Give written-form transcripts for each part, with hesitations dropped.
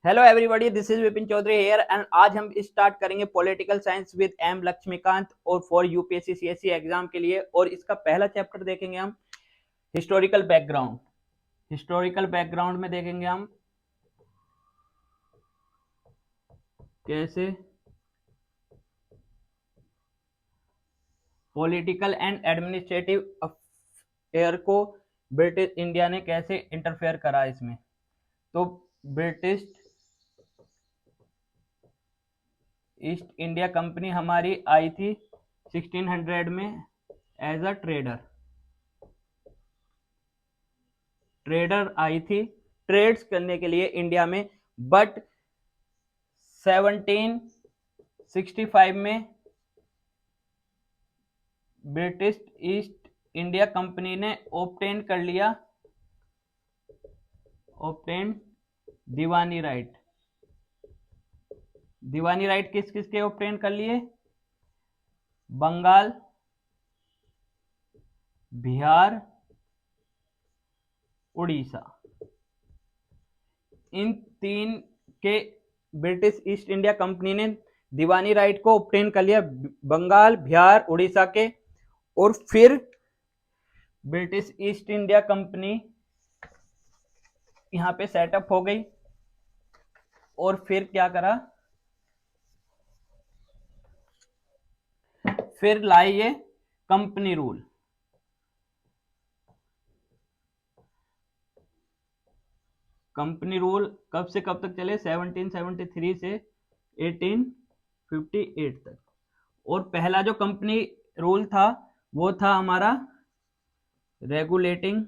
Hello everybody, this is Vipin Chaudhary here and आज हम start करेंगे political science with M Laxmikanth और फॉर यूपीएससी सीएससी एग्जाम के लिए। और इसका पहला चैप्टर देखेंगे हम हिस्टोरिकल बैकग्राउंड। हिस्टोरिकल बैकग्राउंड में देखेंगे हम कैसे पॉलिटिकल एंड एडमिनिस्ट्रेटिव अफेयर को ब्रिटिश इंडिया ने कैसे इंटरफेयर करा इसमें। तो ब्रिटिश ईस्ट इंडिया कंपनी हमारी आई थी 1600 में एज अ ट्रेडर आई थी ट्रेड्स करने के लिए इंडिया में। बट 1765 में ब्रिटिश ईस्ट इंडिया कंपनी ने ऑब्टेन कर लिया दीवानी राइट। दीवानी राइट किस किस के ऑब्टेन कर लिए? बंगाल, बिहार, उड़ीसा, इन तीन के ब्रिटिश ईस्ट इंडिया कंपनी ने दीवानी राइट को ऑब्टेन कर लिया, बंगाल, बिहार, उड़ीसा के। और फिर ब्रिटिश ईस्ट इंडिया कंपनी यहां पे सेटअप हो गई और फिर क्या करा, फिर लाई ये कंपनी रूल। कंपनी रूल कब से कब तक चले? 1773 से 1858 तक। और पहला जो कंपनी रूल था वो था हमारा रेगुलेटिंग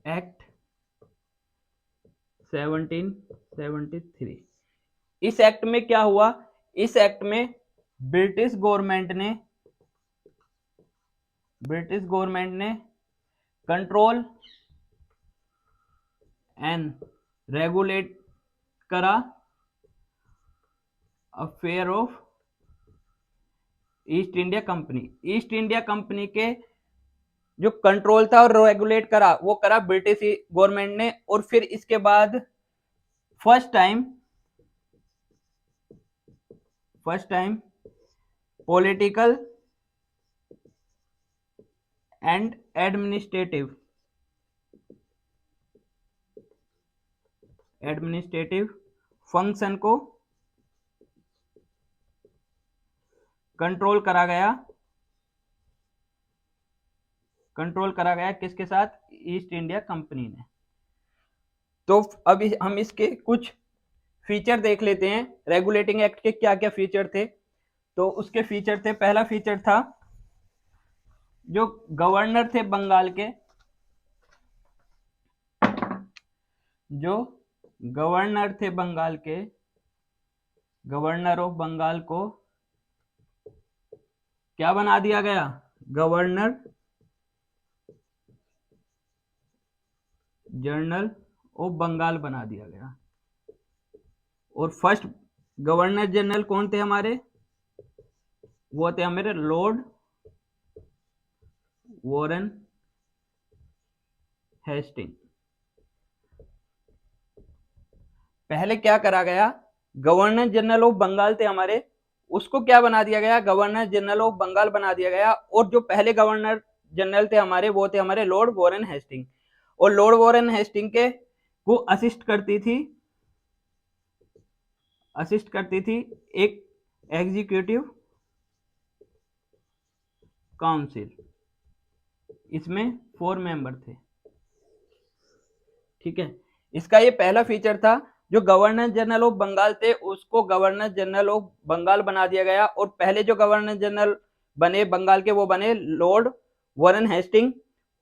एक्ट 1773। इस एक्ट में क्या हुआ? इस एक्ट में ब्रिटिश गवर्नमेंट ने कंट्रोल एंड रेगुलेट करा affair of east India company. East India company के जो कंट्रोल था और रेगुलेट करा वो करा ब्रिटिश गवर्नमेंट ने। और फिर इसके बाद first time political and administrative function को कंट्रोल करा गया किसके साथ? ईस्ट इंडिया कंपनी ने। तो अब हम इसके कुछ फीचर देख लेते हैं। रेगुलेटिंग एक्ट के क्या क्या फीचर थे? तो उसके फीचर थे, पहला फीचर था जो गवर्नर थे बंगाल के, गवर्नर ऑफ बंगाल को क्या बना दिया गया? गवर्नर जनरल ऑफ बंगाल बना दिया गया। और फर्स्ट गवर्नर जनरल कौन थे हमारे? वो थे हमारे लॉर्ड वॉरेन हेस्टिंग। पहले क्या करा गया? गवर्नर जनरल ऑफ बंगाल थे हमारे, उसको क्या बना दिया गया? गवर्नर जनरल ऑफ बंगाल बना दिया गया। और जो पहले गवर्नर जनरल थे हमारे वो थे हमारे लॉर्ड वॉरेन हेस्टिंग। और लॉर्ड वॉरेन हेस्टिंग के को असिस्ट करती थी एक एग्जीक्यूटिव काउंसिल। इसमें 4 मेंबर थे। ठीक है, इसका ये पहला फीचर था। जो गवर्नर जनरल ऑफ बंगाल थे उसको गवर्नर जनरल ऑफ बंगाल बना दिया गया। और पहले जो गवर्नर जनरल बने बंगाल के वो बने लॉर्ड वॉरेन हेस्टिंग।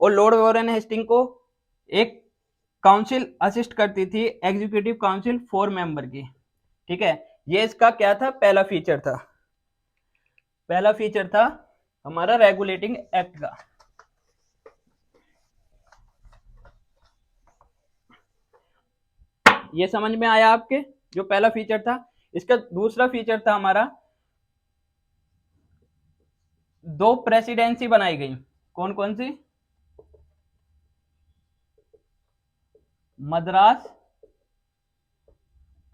और लॉर्ड वॉरेन हेस्टिंग को एक काउंसिल असिस्ट करती थी, एग्जीक्यूटिव काउंसिल 4 मेंबर की। ठीक है, ये इसका क्या था? पहला फीचर था हमारा रेगुलेटिंग एक्ट का। ये समझ में आया आपके? जो पहला फीचर था। इसका दूसरा फीचर था हमारा 2 प्रेसिडेंसी बनाई गई। कौन कौन सी? मद्रास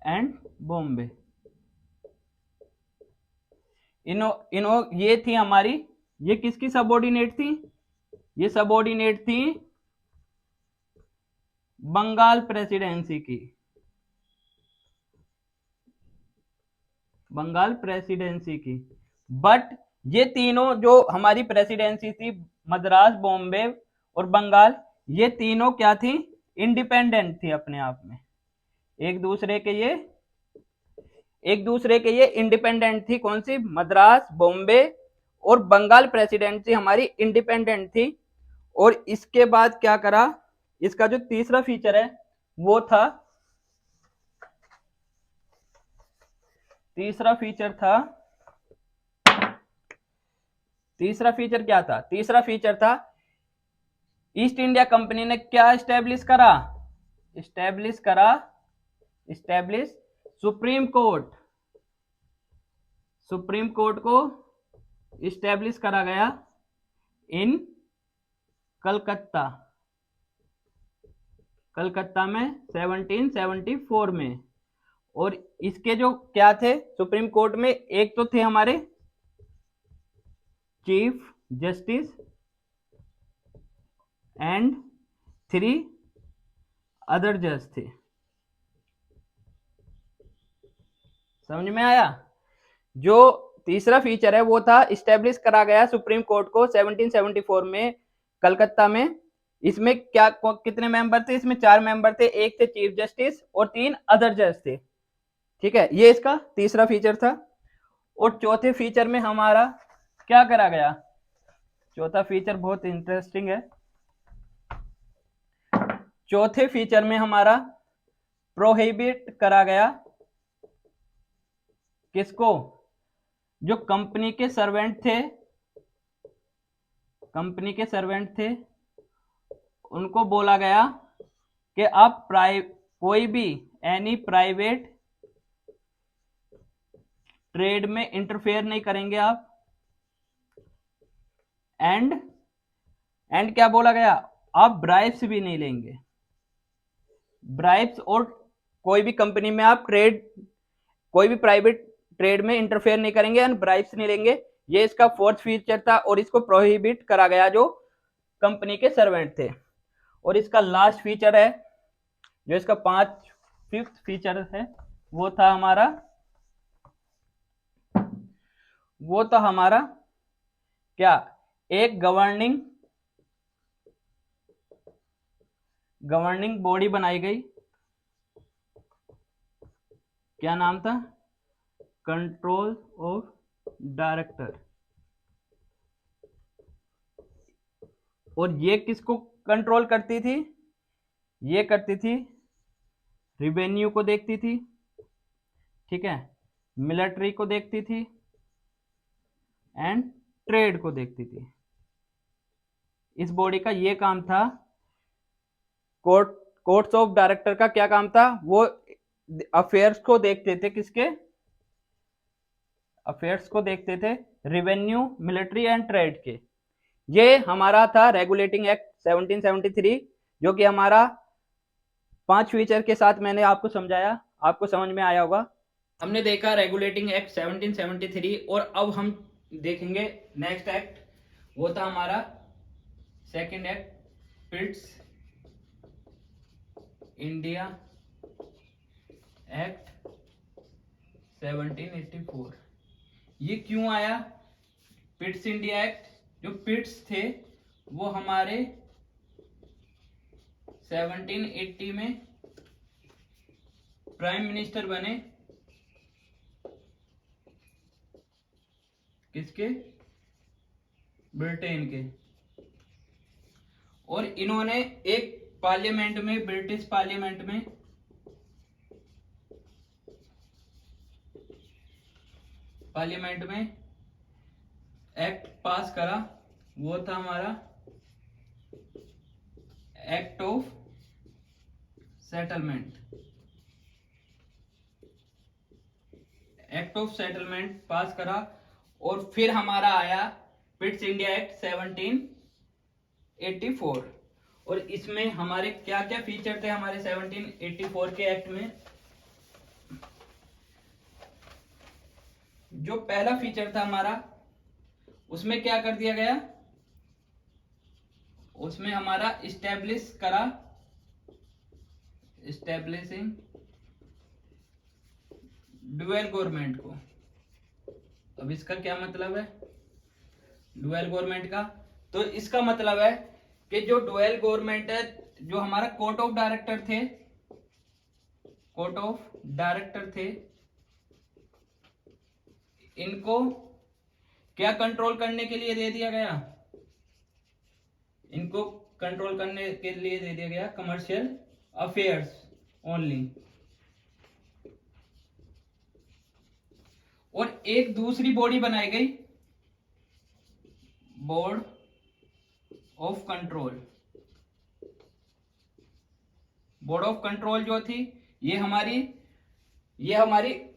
एंड बॉम्बे। ये थी हमारी, ये किसकी सबऑर्डिनेट थी? ये सबऑर्डिनेट थी बंगाल प्रेसिडेंसी की, बंगाल प्रेसिडेंसी की। बट ये तीनों जो हमारी प्रेसिडेंसी थी, मद्रास, बॉम्बे और बंगाल, ये तीनों क्या थी? इंडिपेंडेंट थी अपने आप में, एक दूसरे के ये इंडिपेंडेंट थी। कौन सी? मद्रास, बॉम्बे और बंगाल प्रेसिडेंसी हमारी इंडिपेंडेंट थी। और इसके बाद क्या करा? इसका जो तीसरा फीचर है वो था, तीसरा फीचर क्या था? तीसरा फीचर था, ईस्ट इंडिया कंपनी ने क्या एस्टेब्लिश करा? Establish supreme court. Supreme court को एस्टेब्लिश करा गया इन कलकत्ता में 1774 में। और इसके जो क्या थे सुप्रीम कोर्ट में? एक तो थे हमारे चीफ जस्टिस एंड 3 अदर जज थे। समझ में आया? जो तीसरा फीचर है वो था, इस्टेब्लिश करा गया सुप्रीम कोर्ट को 1774 में कलकत्ता में। इसमें क्या कितने मेंबर थे? इसमें 4 मेंबर थे, एक थे चीफ जस्टिस और 3 अदर जज थे। ठीक है, ये इसका तीसरा फीचर था। और चौथे फीचर में हमारा क्या करा गया? चौथा फीचर बहुत इंटरेस्टिंग है। चौथे फीचर में हमारा प्रोहिबिट करा गया किसको? जो कंपनी के सर्वेंट थे, उनको बोला गया कि आप कोई भी एनी प्राइवेट ट्रेड में इंटरफेयर नहीं करेंगे आप। एंड क्या बोला गया? आप ब्राइब्स भी नहीं लेंगे। ब्राइब्स और कोई भी कंपनी में आप कोई भी प्राइवेट ट्रेड में इंटरफेयर नहीं करेंगे एंड ब्राइब्स नहीं लेंगे। ये इसका फोर्थ फीचर था और इसको प्रोहिबिट करा गया जो कंपनी के सर्वेंट थे। और इसका लास्ट फीचर है, जो इसका फिफ्थ फीचर है, वो था हमारा क्या? एक गवर्निंग बॉडी बनाई गई। क्या नाम था? Control of director. और ये किसको कंट्रोल करती थी? ये करती थी रिवेन्यू को देखती थी, ठीक है, मिलिट्री को देखती थी एंड ट्रेड को देखती थी। इस बॉडी का ये काम था। कोर्ट्स ऑफ डायरेक्टर का क्या काम था? वो अफेयर्स को देखते थे। किसके अफेयर्स को देखते थे? रिवेन्यू, मिलिट्री एंड ट्रेड के। ये हमारा था रेगुलेटिंग एक्ट 1773, जो कि हमारा 5 फीचर के साथ मैंने आपको समझाया। आपको समझ में आया होगा। हमने देखा रेगुलेटिंग एक्ट 1773 और अब हम देखेंगे नेक्स्ट एक्ट। वो था हमारा second act, Pitt's India act 1784। ये क्यों आया पिट्स इंडिया एक्ट? जो पिट्स थे वो हमारे 1780 में प्राइम मिनिस्टर बने। किसके? ब्रिटेन के। और इन्होंने एक पार्लियामेंट में, ब्रिटिश पार्लियामेंट में एक्ट पास करा। वो था हमारा एक्ट ऑफ सेटलमेंट पास करा। और फिर हमारा आया पिट्स इंडिया एक्ट 1784। और इसमें हमारे क्या क्या फीचर थे हमारे 1784 के एक्ट में? जो पहला फीचर था हमारा, उसमें क्या कर दिया गया, उसमें हमारा इस्टेब्लिशिंग डुअल गवर्नमेंट को। अब इसका क्या मतलब है डुअल गवर्नमेंट का? तो इसका मतलब है कि जो डुअल गवर्नमेंट है, जो हमारा कोर्ट ऑफ डायरेक्टर थे, इनको क्या कंट्रोल करने के लिए दे दिया गया, इनको कंट्रोल करने के लिए दे दिया गया कमर्शियल अफेयर्स ओनली। और एक दूसरी बॉडी बनाई गई, board of control. Board of control जो थी, ये हमारी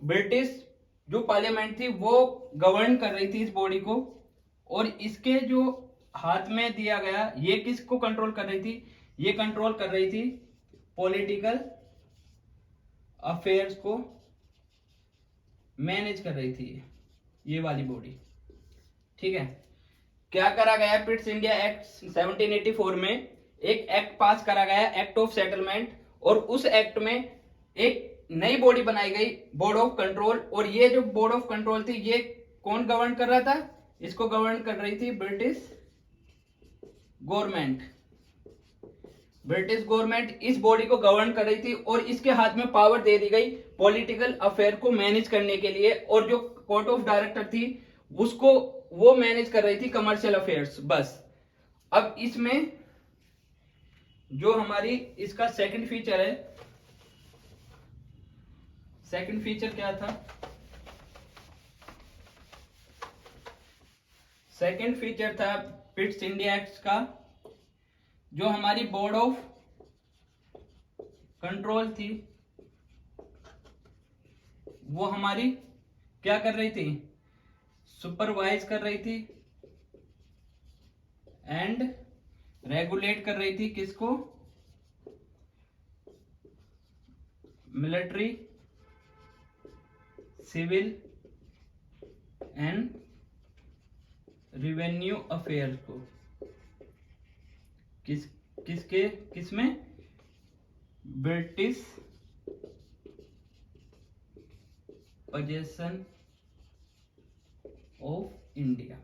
ब्रिटिश जो पार्लियामेंट थी वो गवर्न कर रही थी इस बॉडी को। और इसके जो हाथ में दिया गया, ये किसको कंट्रोल कर रही थी, ये कंट्रोल कर रही थी पॉलिटिकल अफेयर्स को मैनेज कर रही थी ये वाली बॉडी। ठीक है, क्या करा गया, पिट्स इंडिया एक्ट 1784 में एक एक्ट पास करा गया, एक्ट ऑफ सेटलमेंट। और उस एक्ट में एक नई बॉडी बनाई गई, बोर्ड ऑफ कंट्रोल। और ये जो बोर्ड ऑफ कंट्रोल थी, ये कौन गवर्न कर रहा था, इसको गवर्न कर रही थी ब्रिटिश गवर्नमेंट। ब्रिटिश गवर्नमेंट इस बॉडी को गवर्न कर रही थी और इसके हाथ में पावर दे दी गई पॉलिटिकल अफेयर को मैनेज करने के लिए। और जो कोर्ट ऑफ डायरेक्टर थी, उसको वो मैनेज कर रही थी कमर्शियल अफेयर्स, बस। अब इसमें जो हमारी इसका सेकंड फीचर है, सेकंड फीचर क्या था, सेकंड फीचर था पिट्स इंडिया एक्ट का, जो हमारी बोर्ड ऑफ कंट्रोल थी, वो हमारी क्या कर रही थी, सुपरवाइज कर रही थी एंड रेगुलेट कर रही थी किसको, military, civil and revenue affair को। किसमें, ब्रिटिश पोजेशन ऑफ इंडिया।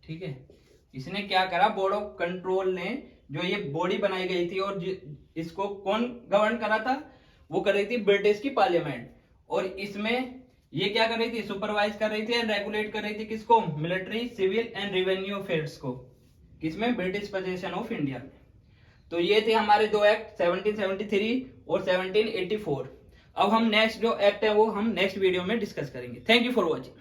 ठीक है, इसने क्या करा, बोर्ड ऑफ कंट्रोल ने जो ये बॉडी बनाई गई थी, और इसको कौन गवर्न करा था, वो कर रही थी ब्रिटिश की पार्लियामेंट। और इसमें ये क्या कर रही थी, सुपरवाइज कर रही थी एंड रेगुलेट कर रही थी किसको, military, civil and revenue affairs को, किसमें, ब्रिटिश पोजेशन ऑफ इंडिया में। तो ये थे हमारे दो एक्ट, 1773 और 1784। अब हम नेक्स्ट जो एक्ट है वो हम नेक्स्ट वीडियो में डिस्कस करेंगे। Thank you for watching.